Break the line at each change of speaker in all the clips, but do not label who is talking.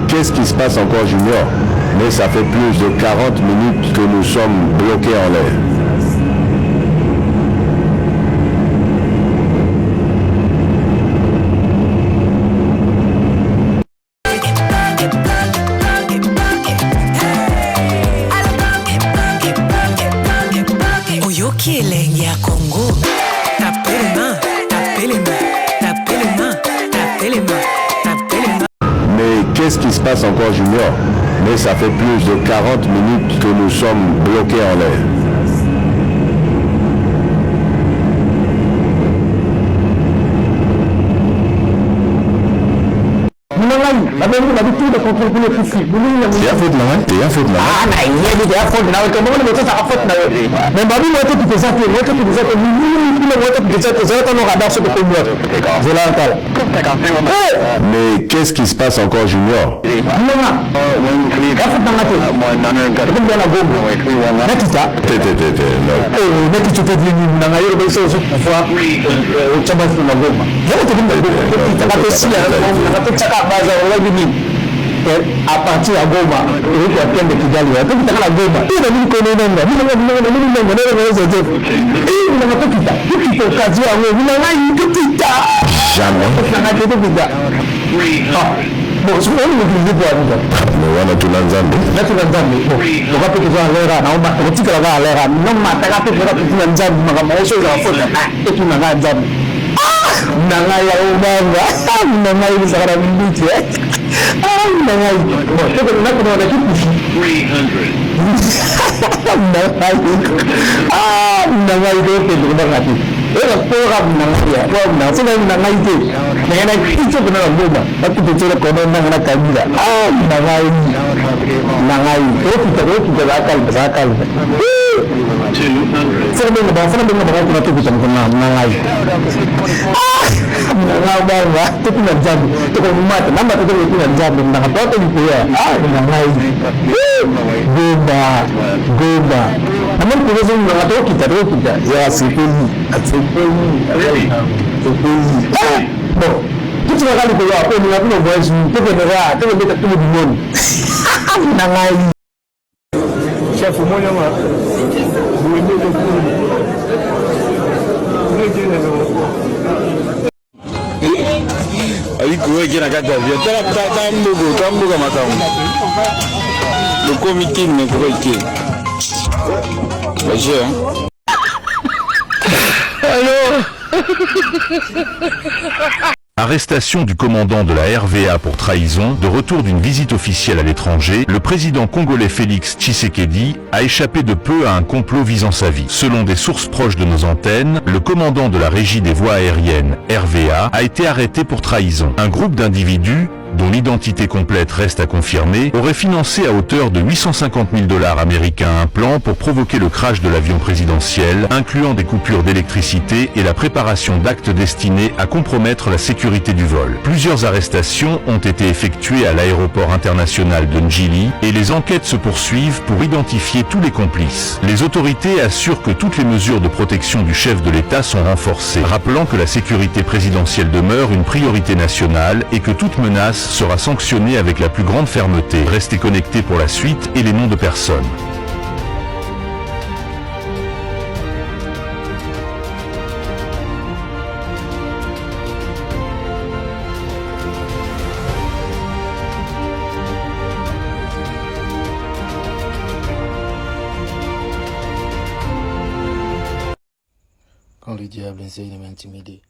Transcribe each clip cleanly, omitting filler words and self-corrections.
qu'est-ce qui se passe encore, Junior? Mais ça fait plus de 40 minutes que nous sommes bloqués en l'air. Qu'est-ce qui se passe encore, Junior? Mais ça fait plus de 40 minutes que nous sommes bloqués en l'air. Mais qu'est-ce qui se passe encore, Junior?
À partir à Goma, et puis à Ken de Kigali, à Goma, et la ville connaît même, bon, je vais vous dire quoi.
Mais on a tout l'ensemble.
Là, tout l'ensemble. Bon, on va peut-être voir l'air, on dit que la va l'air, non, ma taga peut faire tout l'ensemble, ma chose à faute, et tout l'ensemble. Nanga ya ubanga, nanga ya sara mbiti. Nanga. Bon, c'est que là qu'on a tout couché. 300. Nanga ya ko ko ngati. Era program nanga ya, program sina nanga ite. Nanga kitu kuna ngoma, batu tuchora kono nanga kabila. Nanga ya. Nanga ya. Ko zakal. Sana benga kuna tu kuchana kuna nanga ya. Nanga baba, tu kuna jambo. Tu kwa mata, namba tu kuna jambo nanga baba ni kwa. Nanga ya. Goba. Namun kuweza nanga kita. Ya sipeni. Bon, tout le monde peut appeler nous avons voyage tout le monde tout le monde nangai chef moi nyama buende de
Ali kuwe na kata vya tambuga matamu. Le comité ne peut pas être.
Arrestation du commandant de la RVA pour trahison. De retour d'une visite officielle à l'étranger, le président congolais Félix Tshisekedi a échappé de peu à un complot visant sa vie. Selon des sources proches de nos antennes, le commandant de la régie des voies aériennes, RVA, a été arrêté pour trahison. Un groupe d'individus, dont l'identité complète reste à confirmer, aurait financé à hauteur de 850 000 $ américains un plan pour provoquer le crash de l'avion présidentiel, incluant des coupures d'électricité et la préparation d'actes destinés à compromettre la sécurité du vol. Plusieurs arrestations ont été effectuées à l'aéroport international de Njili et les enquêtes se poursuivent pour identifier tous les complices. Les autorités assurent que toutes les mesures de protection du chef de l'État sont renforcées, rappelant que la sécurité présidentielle demeure une priorité nationale et que toute menace sera sanctionné avec la plus grande fermeté. Restez connectés pour la suite et les noms de personnes.
Quand le diable essaye de m'intimider.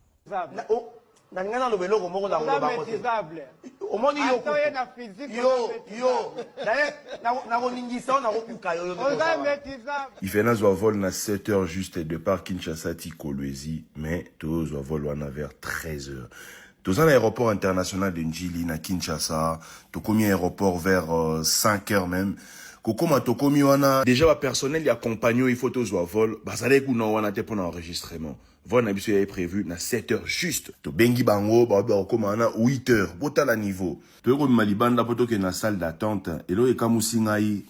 Il fait un vol na 7 heures juste de par Kinshasa Kolwezi, mais tous vol vers 13 heures. Dans un aéroport international de Njili na Kinshasa, tu commis aéroport vers 5 heures même. Kokoma tokomi wana déjà le personnel y accompagne il faut tous vol bazale kuna wana te pour enregistrement. Vol na biso est prévu na 7 heures juste. To bengi bango ba koma na 8 heures. Bota la niveau. To ko malibanda poto ke na salle d'attente et lo e kamusingai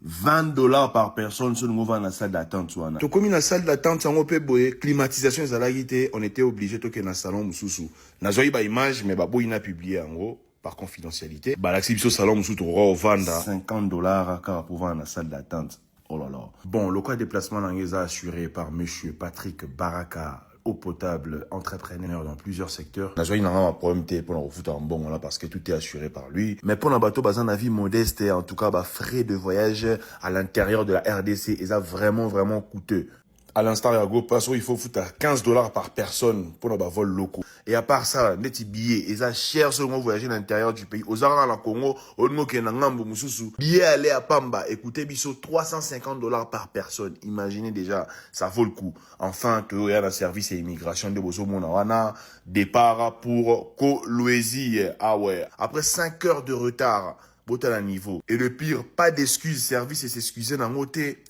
$20 par personne sur nous va na salle d'attente wana. To komi na salle d'attente sango pe boye climatisation ezalaki te, on était obligé to ke na salon mususu. Na zoyi ba image mais ba boyi na publier en gros. par confidentialité. Bah, l'accès salon, nous sommes vendre $50 à car pour vendre la salle d'attente. Oh là là. Bon, le cas de déplacement est assuré par monsieur Patrick Baraka, eau potable, entrepreneur dans plusieurs secteurs. N'a jamais un problème pour le foot en bon là parce que tout est assuré par lui. Mais pour un bateau basé en avis modeste et en tout cas, bah, frais de voyage à l'intérieur de la RDC, et ça vraiment coûteux. À l'instant, il faut foutre $15 par personne pour nos vols locaux. Et à part ça, les petits billets, ils sont chers selon voyager à l'intérieur du pays. Aux Arabes, au Congo, au Ngambo, Moussoussou. Billet aller à Pamba, écoutez, biso, $350 par personne. Imaginez déjà, ça vaut le coup. Enfin, il y a un service et immigration de Bozo Monawana, départ pour Kolwezi. Ah ouais. Après 5 heures de retard, botal à niveau. Et le pire, pas d'excuses, service et s'excuser dans côté.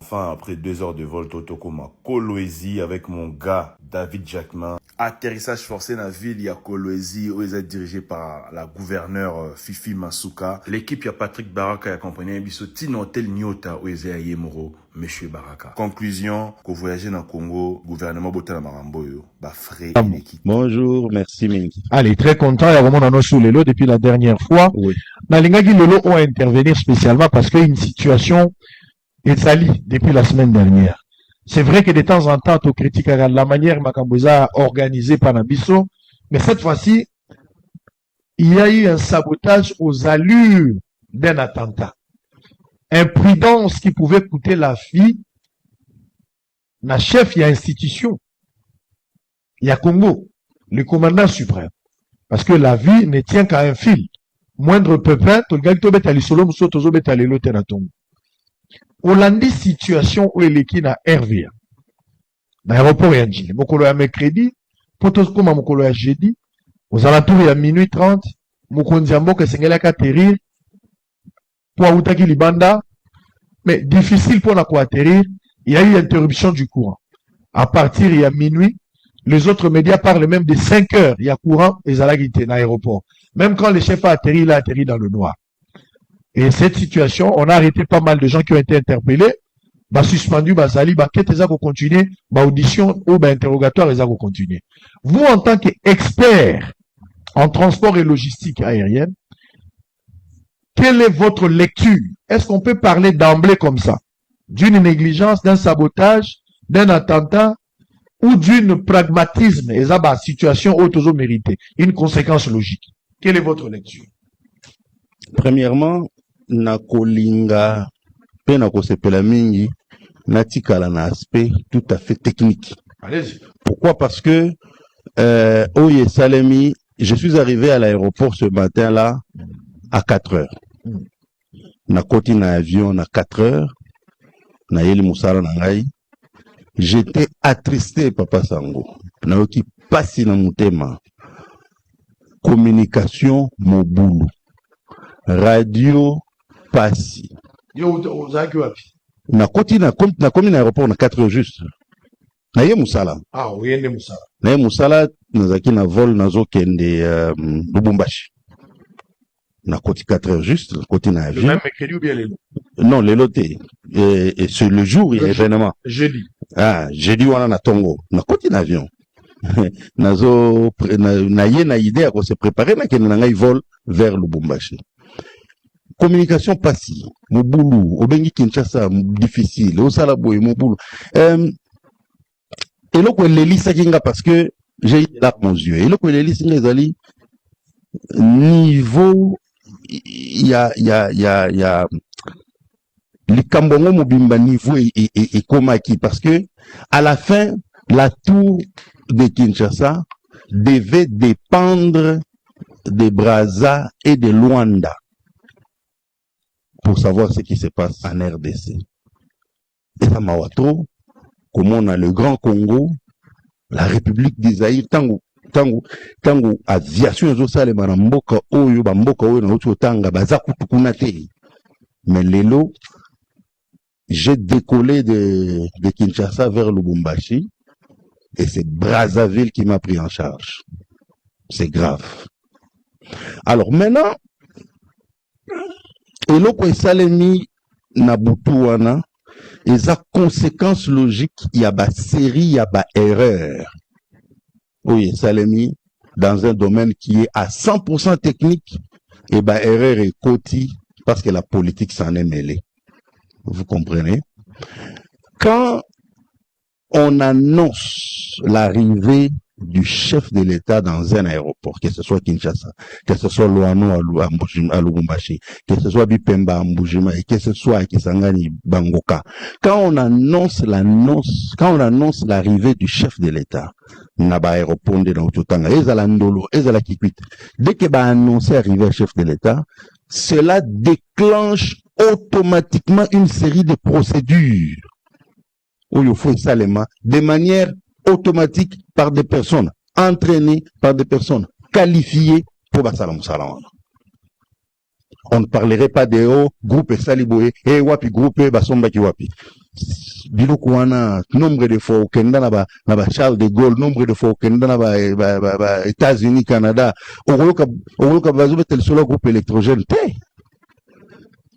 Enfin, après 2 heures de vol, Totoko m'a Kolwezi avec mon gars, David Jackman. Atterrissage forcé dans la ville, il y a Kolwezi, où ils sont dirigés par la gouverneure Fifi Masuka. L'équipe, il y a Patrick Baraka, accompagné de Tino Hotel Nyota, où ils sont à Yemoro, Monsieur Baraka. Conclusion, qu'on voyageait dans le Congo, gouvernement Botana Maramboyo, bah, frais et l'équipe.
Bonjour, merci Mingi.
Allez, très content, il y a vraiment dans sous Lelo depuis la dernière fois.
Oui.
Nalingagi Lelo ont intervenir spécialement parce qu'il y a une situation établie depuis la semaine dernière. C'est vrai que de temps en temps, on critique la manière Makambouza a organisé par Nabiso, mais cette fois-ci, il y a eu un sabotage aux allures d'un attentat. Imprudence qui pouvait coûter la vie d'un chef, il y a institution. Il y a Congo, le commandant suprême. Parce que la vie ne tient qu'à un fil. Moindre pépin, tout le gars qui est solo, muso tozo beta lelo tenatongo. Hollandi situation où il est na RVA. Dans l'aéroport Yanjili. Mokolo ya mercredi, potos koma mokolo ya jeudi, aux alentours ya minuit 30, mokonzi ya mboka esengeli atterrir, pour autaki libanda, mais difficile pour la atterrir, il y a eu interruption du courant. À partir il y a minuit, les autres médias parlent même de 5 heures, il y a courant, et Zalagité dans l'aéroport. Même quand le chef a atterri, il a atterri dans le noir. Et cette situation, on a arrêté pas mal de gens qui ont été interpellés, bah suspendu, bah sali, bah qu'est-ce que continuer, bah audition ou bah interrogatoire, ils ont continué. Vous, en tant qu'expert en transport et logistique aérienne, quelle est votre lecture? Est-ce qu'on peut parler d'emblée comme ça? D'une négligence, d'un sabotage, d'un attentat, ou d'une pragmatisme, et ça, bah, situation auto méritée, une conséquence logique. Quelle est votre lecture?
Premièrement, na kolinga pe na kosepela mingi natikala na aspect tout à fait technique.
Allez-y.
Pourquoi? Parce que Oye Salemi, je suis arrivé à l'aéroport ce matin-là à 4 heures. Na koti na avion na 4 heures, na yeli musala na ngai. J'étais attristé, Papa Sango. Na yoki pasi na mutema. Communication mobulu. Radio pasi.
Yo, ozaki wapi?
Na koti na komi na aéroport na 4 heures juste. Na ye musala.
Ah, oyende musala.
Na ye musala, nazaki na vol nazo kende Lubumbashi. Na koti 4 heures juste, na koti na avion.
Le même mercredi ou bien les
Non, les lotés. Et c'est le jour, il y a événement.
Jeudi.
Ah, jeudi wana na Tongo. Na koti na avion. Nazo, na ye na idée à se préparer, na kende na ngai vol vers Lubumbashi. Communication passive, Moboulou, Obengi Kinshasa, difficile, Osalaboy, Moboulou. Et là, quoi, l'hélice, parce que j'ai là mon yeux. Et là, quoi, l'hélice, les niveau, il y a, les Kambongo Mobimba niveau et Komaki, parce que, à la fin, la tour de Kinshasa devait dépendre de Brazza et de Luanda. Pour savoir ce qui se passe en RDC. Et ça m'a trop, comme on a le Grand Congo, la République d'Isaïe, tango, aviation, na mboka oyo, na ocho tanga, bazaku tukunate. Mais l'élo, j'ai décollé de Kinshasa vers Lubumbashi, et c'est Brazzaville qui m'a pris en charge. C'est grave. Alors maintenant, et là, quand Salemi na Boutouana, et sa conséquence logique, il y a ba série, il y a ba erreur. Oui, Salemi, dans un domaine qui est à 100% technique, et ben erreur est côté parce que la politique s'en est mêlée. Vous comprenez? Quand on annonce l'arrivée du chef de l'État dans un aéroport, que ce soit Kinshasa, que ce soit Luano à Lubumbashi, que ce soit Bipemba à Mbujima, et que ce soit à Kisangani Bangoka, quand on annonce l'arrivée du chef de l'État, Naba aéroport de Naututanga, Ezala Ndolo, Ezala Kikwit, dès que va annoncer l'arrivée du chef de l'État, cela déclenche automatiquement une série de procédures où il faut salement de manière automatique par des personnes entraînées, par des personnes qualifiées pour Basalam Salam. On ne parlerait pas de groupe Saliboé et wapi groupe Basomba ki wapi. Bilokwana nombre de fois au Canada na ba Charles de Gaulle, nombre de fois au Canada na ba États-Unis, Canada, au bazobe tel solo groupe électrogène.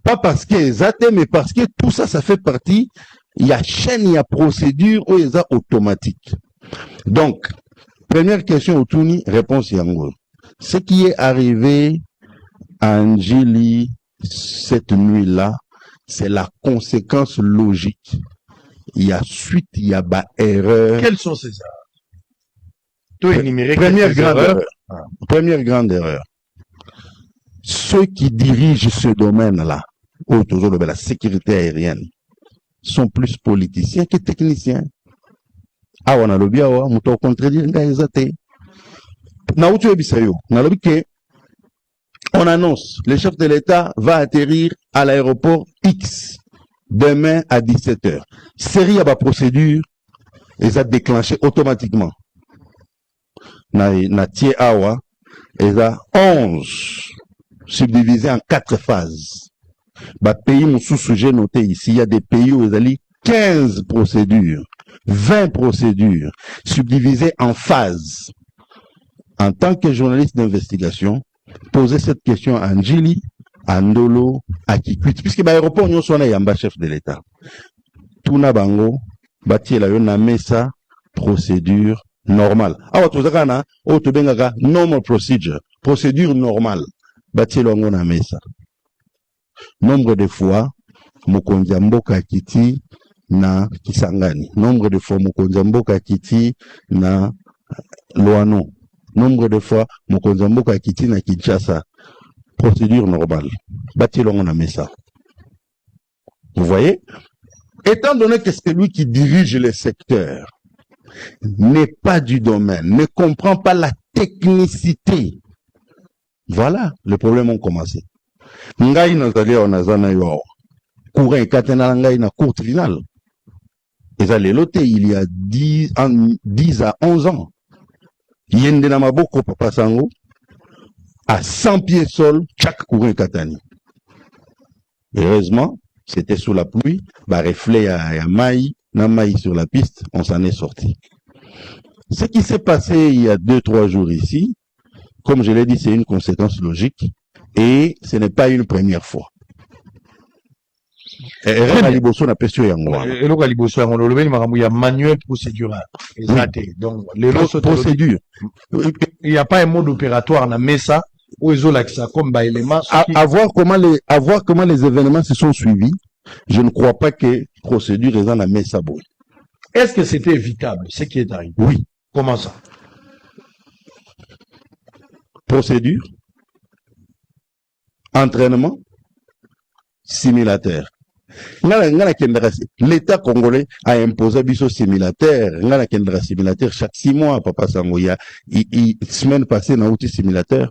Pas parce que exact, mais parce que tout ça, ça fait partie. Il y a chaîne, il y a procédure, ou il y a automatique. Donc, première question au Touni, réponse Yango. Ce qui est arrivé à Njili cette nuit-là, c'est la conséquence logique. Il y a suite, il y a erreur.
Quelles sont ces erreurs? Tout énumérer.
Première grande erreur. Première grande erreur. Ceux qui dirigent ce domaine-là, autour de la sécurité aérienne, sont plus politiciens que techniciens. Ah, on a le bien, on a contredire, on annonce, le chef de l'État va atterrir à l'aéroport X demain à 17h. Série à la procédure, et ça déclenché automatiquement. Na tie awa, et ça 11 subdivisé en 4 phases. Bah, pays sous-sujet noté ici, il y a des pays où il y a 15 procédures, 20 procédures, subdivisées en phases. En tant que journaliste d'investigation, poser cette question à Njili, à Ndolo, à Kikwit, puisque l'aéroport, nous sommes un chef de l'État. Tuna bango, bâti la yon mesa, procédure normale. Ah, tu as normal procedure, procédure normale. Bâti la yon mesa. Nombre de fois, Mokonzi Mboka Kiti na Kisangani. Nombre de fois, Mokonzi Mboka Kiti na Luano. Nombre de fois, Mokonzi Mboka Kiti na Kinshasa. Procédure normale. Batilon a mis ça. Vous voyez? Étant donné que c'est lui qui dirige le secteur, n'est pas du domaine, ne comprend pas la technicité. Voilà, les problèmes ont commencé. Ngai nazali onazana yo courant katena ngai na cour tribunal. Et ça les loté il y a 10 à 11 ans. Yende na maboko papa sango à 100 pieds sol chaque courant katani. Heureusement, c'était sous la pluie, bah reflet à maï, na maï sur la piste, on s'en est sorti. Ce qui s'est passé il y a 2-3 jours ici, comme je l'ai dit, c'est une conséquence logique. Et ce n'est pas une première fois.
Manuel procédural. Donc, les
procédures.
Il n'y a pas un mode opératoire dans Mesa où ils ont l'accès comme élément.
À voir comment les événements se sont suivis, je ne crois pas que procédure est dans la Mesa.
Est-ce que c'était évitable, ce qui est arrivé?
Oui.
Comment ça?
Procédure. Entraînement, simulateur. L'État congolais a imposé biso simulateur. Simulateur chaque 6 mois, papa Sangoya. Semaine passée, on a outil simulateur.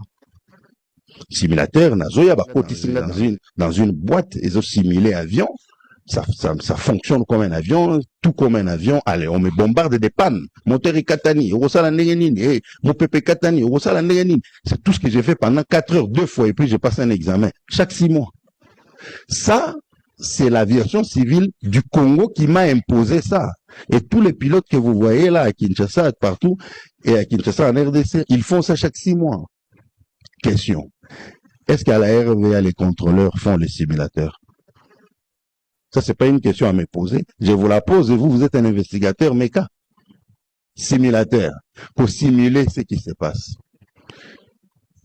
Simulateur, dans une boîte, ils ont simulé avion. Ça fonctionne comme un avion, tout comme un avion. Allez, on me bombarde des pannes. Moteur et katani, mon pépé katani, c'est tout ce que j'ai fait pendant 4 heures, 2 fois, et puis j'ai passé un examen. Chaque 6 mois. Ça, c'est l'aviation civile du Congo qui m'a imposé ça. Et tous les pilotes que vous voyez là, à Kinshasa, partout, et à Kinshasa, en RDC, ils font ça chaque 6 mois. Question. Est-ce qu'à la RVA, les contrôleurs font les simulateurs? Ça, c'est pas une question à me poser. Je vous la pose et vous êtes un investigateur méca. Simulateur. Pour simuler ce qui se passe.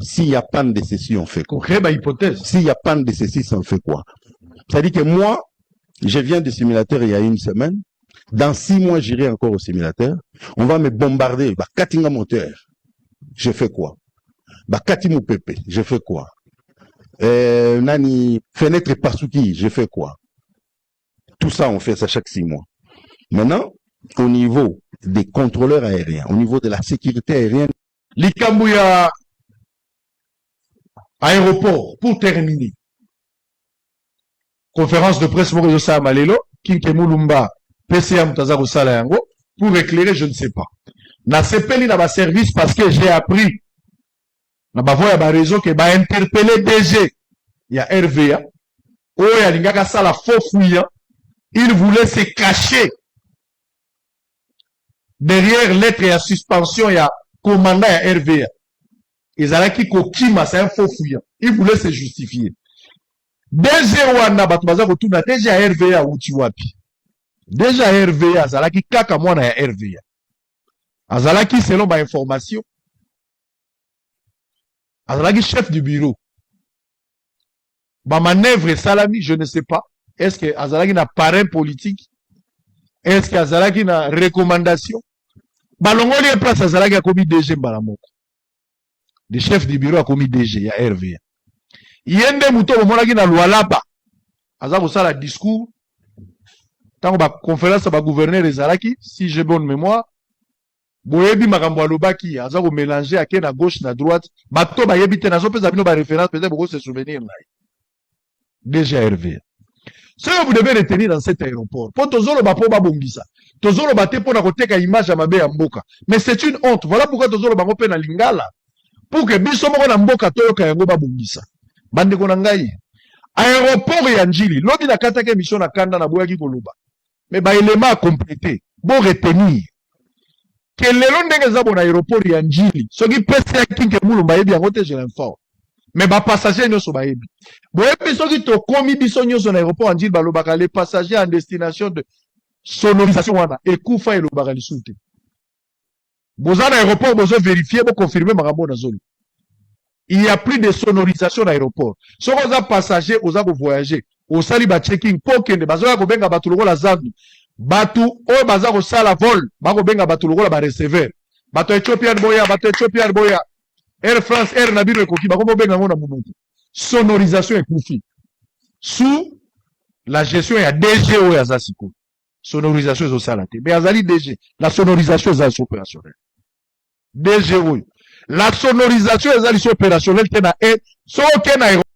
S'il y a panne de ceci, on fait quoi?
Créer ma hypothèse.
S'il y a panne de ceci, on fait quoi? C'est-à-dire que moi, je viens du simulateur il y a une semaine. Dans 6 mois, j'irai encore au simulateur. On va me bombarder. Bah, Katinga moteur. Je fais quoi? Bah, Katimu Pepe. Je fais quoi? Nani, fenêtre Pasuki. Je fais quoi? Tout ça, on fait ça chaque 6 mois. Maintenant, au niveau des contrôleurs aériens, au niveau de la sécurité aérienne,
Likambouya aéroport, pour terminer. Conférence de presse Moko Yosa Malelo, Kinke Mulumba, PCA Mutazaro Salayango, pour éclairer, je ne sais pas. Na sepeli na ba service parce que j'ai appris, na ba voya ba réseau que ba interpellé DG, il y a RVA, oh ya lingaka sala faux fouillant, il voulait se cacher derrière lettre et suspension, il y a commandant ya RVA. Ezalaki kokima, c'est un faux fouillant. Il voulait se justifier. DG wana bato baza kotuna déjà RVA uti wapi. Déjà RVA azalaki kaka mwana ya RVA. Azalaki selon ba information. Azalaki chef du bureau. Ba manœuvre salami, je ne sais pas. Est-ce que azalaki na parrain politique? Est-ce que azalaki na recommandation? Balongoli e place azalaki akomi DG mbala moko. Le chef du bureau akomi DG ya RVA. Yende muto monaki na Lualaba. Aza kosala discours. Tango ba conférence ba gouverneur ezalaki, si j'ai bonne mémoire. Boyebi makambo alobaki, aza ko mélanger ake na gauche na droite. Bato ba yebi te nazo pesa bino ba référence, peut-être beaucoup se souvenir là. Déjà RVA. Ce que vous devez retenir dans cet aéroport, pour tozolo ba po ba bongisa. Tozolo ba te po na koteka image ya mabe ya mboka. Mais c'est une honte. Voilà pourquoi tozolo ba pe na lingala. Pour que biso moko na mboka toyoka yango ba bongisa. Bande ko na ngai. Aéroport ya Njili, lobi na kataka émission na kanda na boyaki koloba. Mais ba élément à compléter, bon retenir. Que lelo ndenge za bon aéroport ya Njili, soki pese ya kinke mulumba yebi yango te je l'informe. Mais ba passager nyoso ba yebi. Boyebi soki to komi biso nyoso na aéroport ya Njili balobaka les passagers en destination de sonorisation wana ekufa elobaka lisute. Boza na aéroport bozo vérifier bo confirmer makambo na zolo. Il n'y a plus de sonorisation à l'aéroport. Si on a passager, on a voyager. Au sali ba checking, pokende, bazoya ko benga batu lokola zandu. Batu, o baza ko sala vol, bako benga batu lokola ba receveur. Batu Ethiopian boya, batu Ethiopian boya. Air France, Air Nabil ekoki, bako benga ngona mubutu. Sonorisation ekufi. Sous la gestion ya DG ya Zasiko. Sonorisation zo sala te. Mais azali DG, la sonorisation est opérationnelle. DG oyo. La sonorisation est opérationnelle.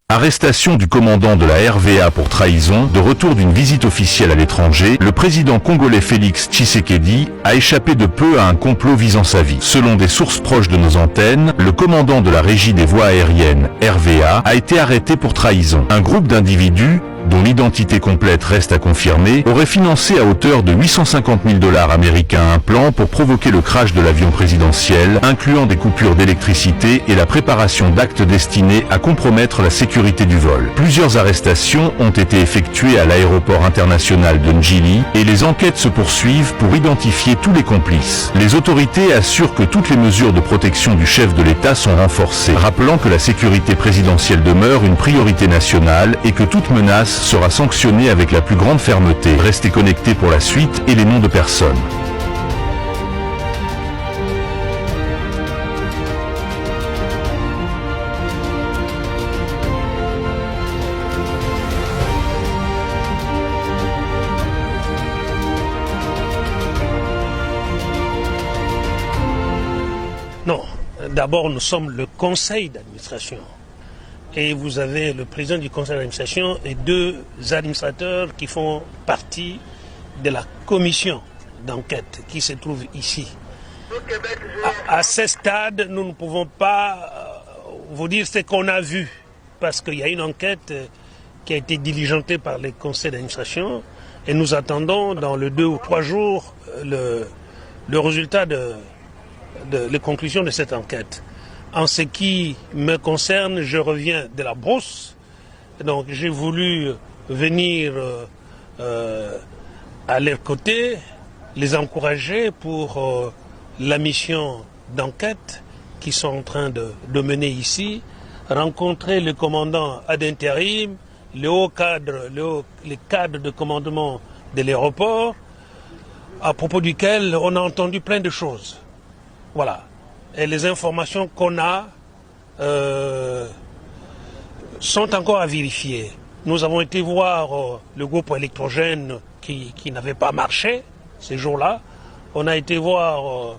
Arrestation du commandant de la RVA pour trahison. De retour d'une visite officielle à l'étranger, le président congolais Félix Tshisekedi a échappé de peu à un complot visant sa vie. Selon des sources proches de nos antennes, le commandant de la régie des voies aériennes, RVA, a été arrêté pour trahison. Un groupe d'individus, dont l'identité complète reste à confirmer, aurait financé à hauteur de 850 000 $ américains un plan pour provoquer le crash de l'avion présidentiel, incluant des coupures d'électricité et la préparation d'actes destinés à compromettre la sécurité du vol. Plusieurs arrestations ont été effectuées à l'aéroport international de Njili et les enquêtes se poursuivent pour identifier tous les complices. Les autorités assurent que toutes les mesures de protection du chef de l'État sont renforcées, rappelant que la sécurité présidentielle demeure une priorité nationale et que toute menace sera sanctionné avec la plus grande fermeté. Restez connectés pour la suite et les noms de personnes.
Non, d'abord nous sommes le conseil d'administration. Et vous avez le président du conseil d'administration et 2 administrateurs qui font partie de la commission d'enquête qui se trouve ici. À ce stade, nous ne pouvons pas vous dire ce qu'on a vu, parce qu'il y a une enquête qui a été diligentée par les conseils d'administration et nous attendons dans les 2 ou 3 jours le résultat les conclusions de cette enquête. En ce qui me concerne, je reviens de la brousse, donc j'ai voulu venir à leur côté, les encourager pour la mission d'enquête qui sont en train de mener ici, rencontrer le commandant ad intérim, les cadres de commandement de l'aéroport, à propos duquel on a entendu plein de choses. Voilà. Et les informations qu'on a sont encore à vérifier. Nous avons été voir le groupe électrogène qui n'avait pas marché ces jours-là. On a été voir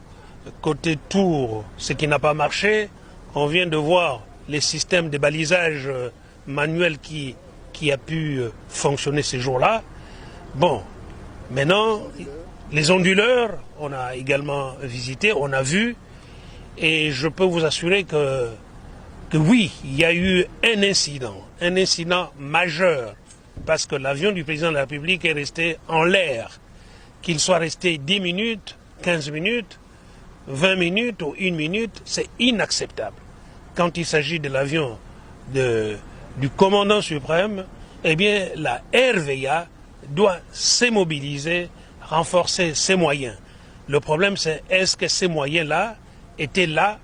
côté Tours ce qui n'a pas marché. On vient de voir les systèmes de balisage manuel qui a pu fonctionner ces jours-là. Bon, maintenant, les onduleurs, on a également visité, on a vu, et je peux vous assurer que oui, il y a eu un incident majeur, parce que l'avion du président de la République est resté en l'air. Qu'il soit resté 10 minutes, 15 minutes, 20 minutes ou 1 minute, c'est inacceptable. Quand il s'agit de l'avion du commandant suprême, eh bien la RVA doit s'immobiliser, renforcer ses moyens. Le problème, c'est est-ce que ces moyens-là étaient là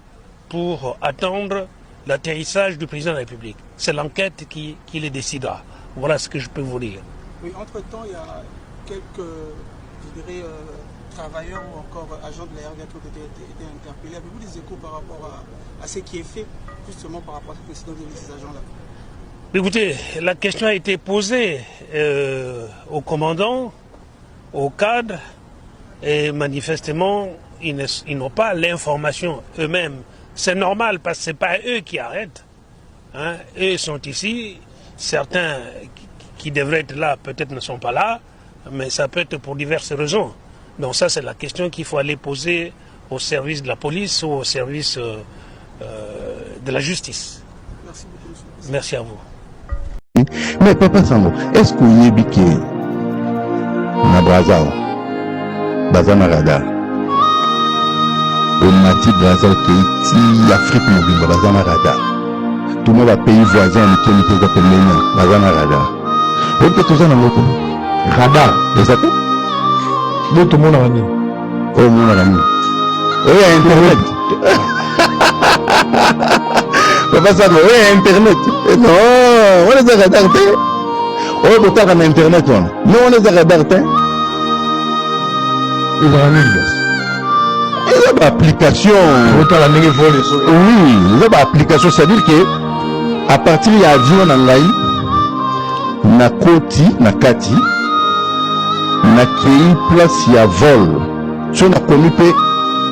pour attendre l'atterrissage du président de la République. C'est l'enquête qui les décidera. Voilà ce que je peux vous dire.
Oui, entre-temps, il y a quelques, je dirais, travailleurs ou encore agents de la RVA qui ont été interpellés. Avez-vous des échos par rapport à ce qui est fait, justement par rapport à cette décision de ces agents-là?
Écoutez, la question a été posée au commandant, au cadre, et manifestement, ils n'ont pas l'information eux-mêmes. C'est normal parce que ce n'est pas eux qui arrêtent. Hein. Eux sont ici, certains qui devraient être là peut-être ne sont pas là, mais ça peut être pour diverses raisons. Donc ça c'est la question qu'il faut aller poser au service de la police ou au service de la justice.
Merci beaucoup, monsieur.
Merci à vous.
Mais Papa Sango, est-ce que vous avez dit na Brazza, Bazana Radar, au Mati Brazza, qui Afrique mobile, Bazana Radar, tout le monde a pays voisin, qui est appelé Bazana Radar. Vous êtes tous en moto. Radar, exact?
Tout le monde a gagné.
Oh, mon ami. Oui, Internet. Papa Sango, oui, Internet. Non, on les a radars. Oh, vous êtes en Internet. Non, on les a radars.
Ils ont gagné.
Ils ont une application. Oui, ils ont une application. C'est-à-dire que à partir de l'avion Nangaï, na koti, na kati, na kei place ya vol. Si on a commis pe,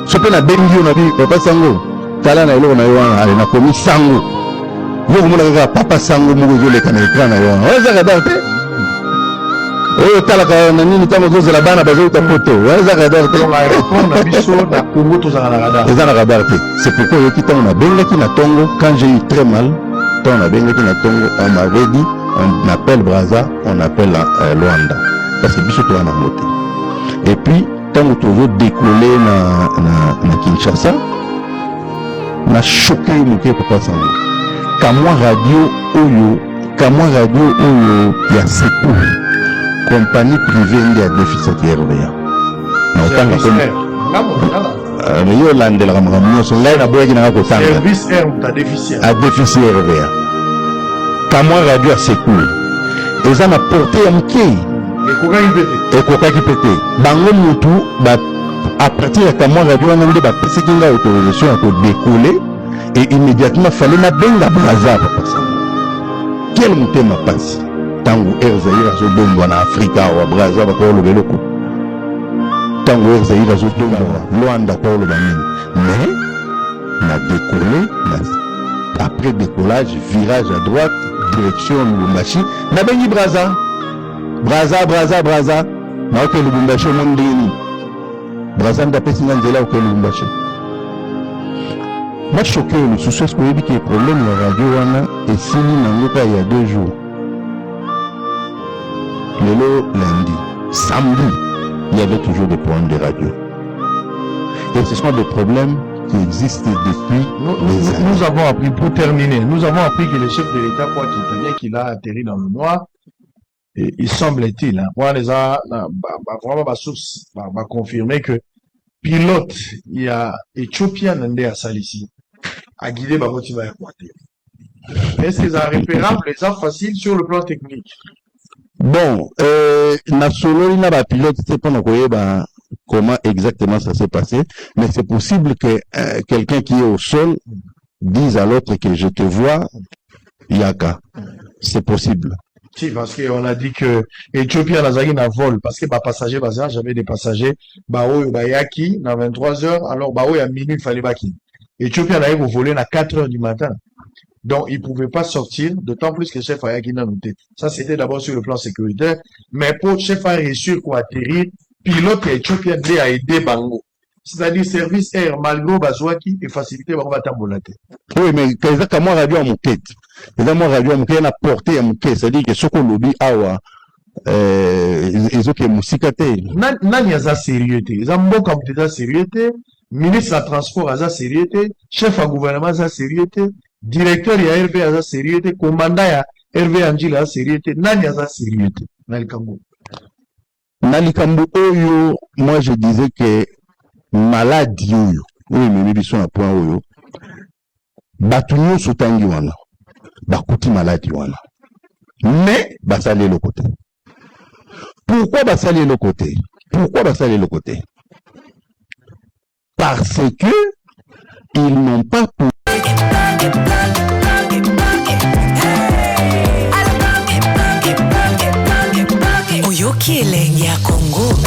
si on a bengi on a dit Papa Sango, tala na ilo na yoana, na commis Sango. Vous avez Papa Sango, vous avez un écran na yoana. On les a radar. Oh, talaka na nini tamo zoze la bana bazo tapoto. Waza radar te.
L'aéroport na biso na Congo tous à la radar.
Eza na radar te. C'est pourquoi yoki tamo na bengaki na Tongo quand j'ai eu très mal. Tant na bengaki na Tongo, on m'avait dit on appelle Brazza, on appelle Luanda. Ça c'est biso to na moté. Et puis tant que tu décoller na Kinshasa, na choqué mon cœur Papa Sango. Kamwa radio oyo ya sepo. Compagnie privée il y a déficit RVA. Mais yo landela kama so là na boya na ko tanga.
Service air ta déficit.
A déficit RVA. Kamwa radio a secours. Eza na portée amké. Et koka ki pété. Bango mutu ba à partir de Kamwa radio on a ba pesi kinga autorisation pour décoller et immédiatement fallait na benga Brazza Papa Sango. Quel muté m'a passé. Tango Erzaïra zo bomba na Afrika wa Brazza ba ko lobelo ko. Tango Erzaïra zo bomba Luanda ko lobelo. Mais na décollé, après décollage, virage à droite, direction Lubumbashi, na bengi Brazza. Brazza. Na ko Lubumbashi mondini. Brazza nda pesi nzela ko Lubumbashi. Moi choqué le souci que il y a problème la radio wana et fini nangoka il y a 2 jours. Lundi, samedi, il y avait toujours des problèmes de radio. Et ce sont des problèmes qui existent depuis
nous avons appris, pour terminer, nous avons appris que le chef de l'État, quoi qu'il bien qu'il a atterri dans le noir, et il semble-t-il, hein, on les a vraiment ma source va confirmer que pilote, il y a Éthiopien Nandé à Salissi, à guider Babotima Equateur. Est-ce que ça repérable, les ça facile sur le plan technique?
Bon, nationally, n'a pas pilote, c'est pas comment exactement ça s'est passé, mais c'est possible que quelqu'un qui est au sol dise à l'autre que je te vois, Yaka. C'est possible.
Si, parce qu'on a dit que Éthiopie a un vol, parce que passager, j'avais des passagers, Yaki, dans 23 heures, alors à minuit, il fallait baki. Éthiopie a volé à 4 heures du matin. Donc, il ne pouvait pas sortir, d'autant plus que chef Ayaki n'a noté. Ça, c'était d'abord sur le plan sécuritaire, mais pour chef Ayaki sûr qu'on atterrit, pilote éthiopien a aidé Bango. C'est-à-dire service air, malgré Bazouaki, et facilité Bango Batambolate.
Oui, mais quand moi radio à mon quête, moi radio à mon quête, on a porté à mon quête, c'est-à-dire que ce qu'on oublie, ils ont que mousikate.
Nani a sa sérieuxité. Ils ont beaucoup comme sa sérieuxité. Ministre de transport a sa sérieuxité. Chef de gouvernement a sa sérieuxité. Directeur de RV a sa sérieuxité. Commandant de RV Angela a sa sérieuxité. Nani a sa sérieuxité. Nalikambo.
Nalikambo Oyo, moi je disais que maladie Oyo. Oui, mais ils sont à point Oyo. Batunyo Sotangi wana. Bakuti maladie wana. Mais, basalé le côté. Pourquoi basaler le côté? Pourquoi basaler le côté? Parce que ils n'ont pas pu.
Oyoki elenge ya Congo.